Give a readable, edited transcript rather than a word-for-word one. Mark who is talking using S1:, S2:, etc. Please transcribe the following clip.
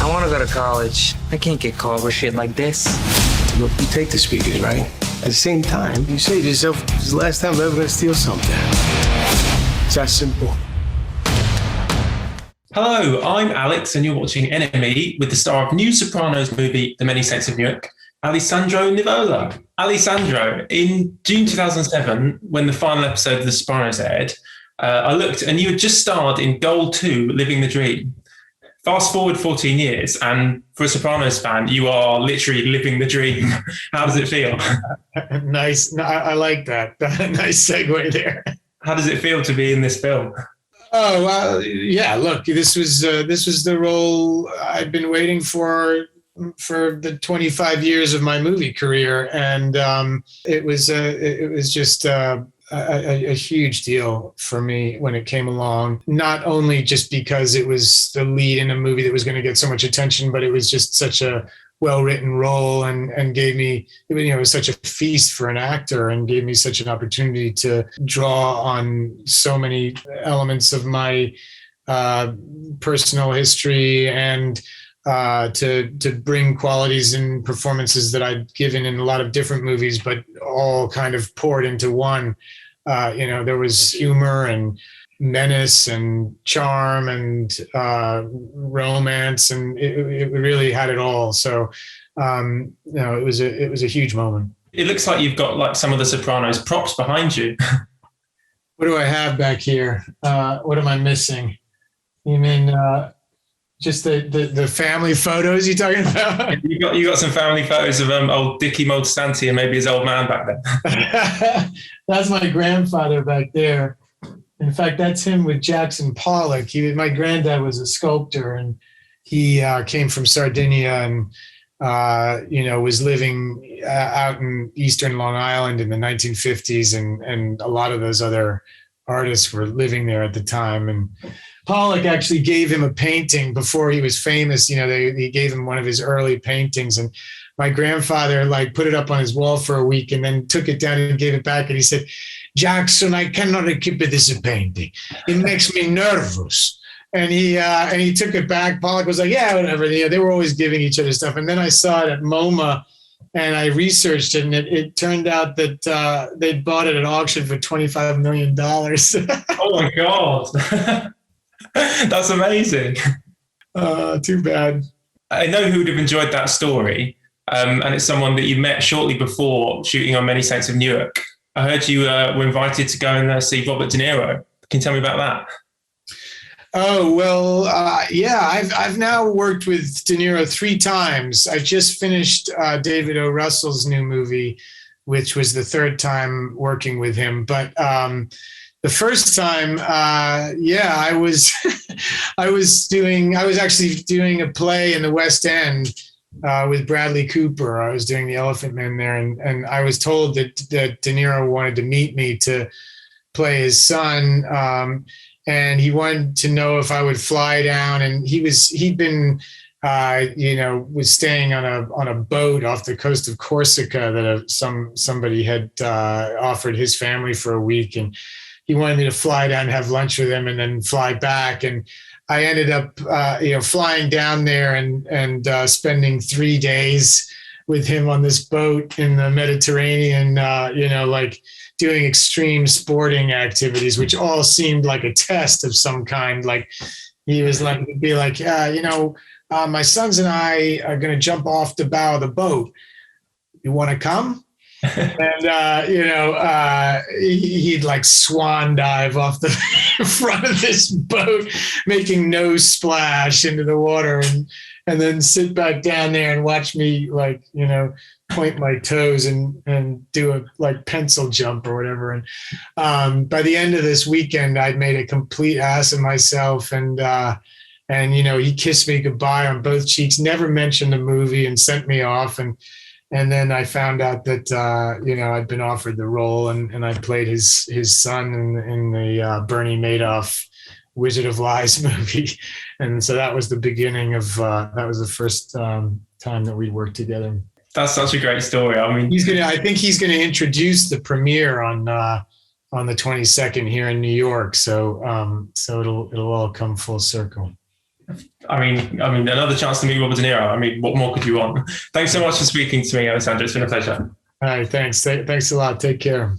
S1: I want to go to college. I can't get caught with shit like this.
S2: Look, you take the speakers, right? At the same time, you say to yourself, this is the last time I'm ever gonna steal something. It's that simple.
S3: Hello, I'm Alex, and you're watching Enemy with the star of new Sopranos movie, The Many Saints of Newark, Alessandro Nivola. Alessandro, in June 2007, when the final episode of The Sopranos aired, I looked and you had just starred in Goal 2, Living the Dream. Fast forward 14 years, and for a Sopranos fan, you are literally living the dream. How does it feel?
S4: Nice. No, I like that. Nice segue there.
S3: How does it feel to be in this film?
S4: Oh, well, yeah. Look, this was the role I've been waiting for the 25 years of my movie career, and it was just a huge deal for me when it came along. Not only just because it was the lead in a movie that was going to get so much attention, but it was just such a well-written role and gave me, it was such a feast for an actor and gave me such an opportunity to draw on so many elements of my personal history and to bring qualities and performances that I'd given in a lot of different movies, but all kind of poured into one. There was humor and menace and charm and romance, and it really had it all. So, it was a huge moment.
S3: It looks like you've got like some of the Sopranos props behind you.
S4: What do I have back here? What am I missing? You mean just the family photos you're talking about?
S3: You got some family photos of old Dickie Moltisanti and maybe his old man back then.
S4: That's my grandfather back there. In fact, that's him with Jackson Pollock. My granddad was a sculptor, and he came from Sardinia and was living out in Eastern Long Island in the 1950s, and a lot of those other artists were living there at the time. And Pollock actually gave him a painting before he was famous. He gave him one of his early paintings, and my grandfather put it up on his wall for a week and then took it down and gave it back. And he said, "Jackson, I cannot keep this painting. It makes me nervous." And he took it back. Pollock was like, "Yeah, whatever." They were always giving each other stuff. And then I saw it at MoMA, and I researched it, and it turned out that they'd bought it at auction for $25 million.
S3: Oh my God. That's amazing.
S4: Too bad.
S3: I know who would have enjoyed that story. And it's someone that you met shortly before shooting on Many Saints of Newark. I heard you were invited to go and see Robert De Niro. Can you tell me about that?
S4: Oh, well, yeah, I've now worked with De Niro 3 times. I just finished David O. Russell's new movie, which was the 3rd time working with him. But the first time, I was I was actually doing a play in the West End with Bradley Cooper. I was doing the Elephant Man there, and I was told that De Niro wanted to meet me to play his son, and he wanted to know if I would fly down. And he'd been was staying on a boat off the coast of Corsica that somebody had offered his family for a week, and he wanted me to fly down and have lunch with him and then fly back. And I ended up, flying down there and spending 3 days with him on this boat in the Mediterranean, doing extreme sporting activities, which all seemed like a test of some kind. Like he was my sons and I are going to jump off the bow of the boat. You want to come? And he'd swan dive off the front of this boat, making no splash into the water, and then sit back down there and watch me point my toes and do a pencil jump or whatever. And by the end of this weekend, I'd made a complete ass of myself, and he kissed me goodbye on both cheeks, never mentioned the movie, and sent me off. And then I found out that, I'd been offered the role, and I played his son in the Bernie Madoff Wizard of Lies movie. And so that was the beginning of, that was the first time that we worked together.
S3: That's such a great story. I mean,
S4: I think he's going to introduce the premiere on the 22nd here in New York. So it'll all come full circle.
S3: I mean, another chance to meet Robert De Niro. I mean, what more could you want? Thanks so much for speaking to me, Alessandro. It's been a pleasure.
S4: All right, thanks. Thanks a lot. Take care.